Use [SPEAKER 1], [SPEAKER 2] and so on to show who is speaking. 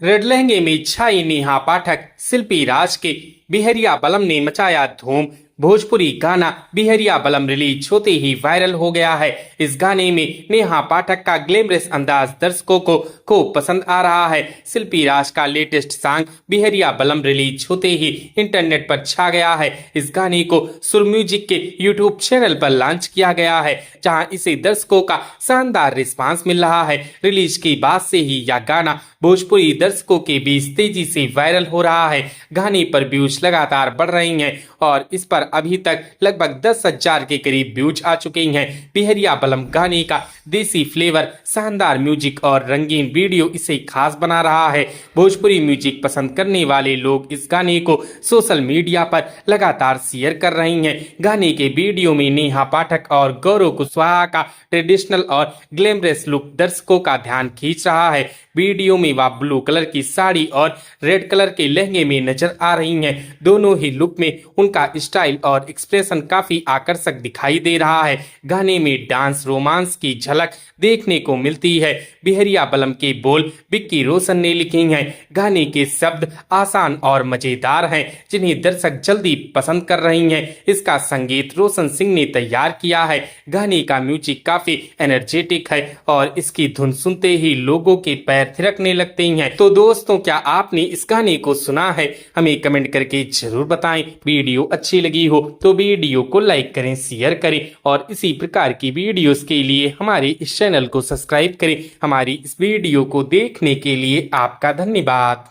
[SPEAKER 1] Red लहंगे में छाई नेहा पाठक, शिल्पी राज के बिहरिया बलम ने मचाया धूम। भोजपुरी गाना बिहरिया बलम रिलीज होते ही वायरल हो गया है। इस गाने में नेहा पाठक का ग्लैमरस अंदाज दर्शकों को खूब पसंद आ रहा है। शिल्पी राज का लेटेस्ट सॉन्ग बिहरिया बलम रिलीज होते ही इंटरनेट पर छा गया है। इस गाने को सुर म्यूजिक के यूट्यूब चैनल पर लॉन्च किया गया है, जहां इसे दर्शकों का शानदार रिस्पांस मिल रहा है। रिलीज के बाद से ही यह गाना भोजपुरी दर्शकों के बीच तेजी से वायरल हो रहा है। गाने पर व्यूज लगातार बढ़ रही हैं और इस पर अभी तक लगभग 10,000 के करीब व्यूज आ चुके हैं। बिहरिया बलम गाने का देसी फ्लेवर, शानदार म्यूजिक और रंगीन वीडियो इसे खास बना रहा है। भोजपुरी म्यूजिक पसंद करने वाले लोग इस गाने को सोशल मीडिया पर लगातार शेयर कर रहे हैं। गाने के वीडियो में नेहा पाठक और गौरव कुशवाहा का ट्रेडिशनल और ग्लैमरस लुक दर्शकों का ध्यान खींच रहा है। वीडियो में वह ब्लू कलर की साड़ी और रेड कलर के लहंगे में नजर आ रही हैं। दोनों ही लुक में उनका स्टाइल और एक्सप्रेशन काफी आकर्षक दिखाई दे रहा है। गाने में डांस, रोमांस की झलक देखने को मिलती है। बिहरिया बलम के बोल विक्की रोशन ने लिखे हैं। गाने के शब्द आसान और मजेदार हैं, जिन्हें दर्शक जल्दी पसंद कर रही हैं। इसका संगीत रोशन सिंह ने तैयार किया है। गाने का म्यूजिक काफी एनर्जेटिक है और इसकी धुन सुनते ही लोगों के पैर थिरकने लगते हैं। तो दोस्तों, क्या आपने इस गाने को सुना है? हमें कमेंट करके जरूर बताएं। वीडियो अच्छी लगी हो तो वीडियो को लाइक करें, शेयर करें और इसी प्रकार की वीडियोस के लिए हमारे इस चैनल को सब्सक्राइब करें। हमारी इस वीडियो को देखने के लिए आपका धन्यवाद।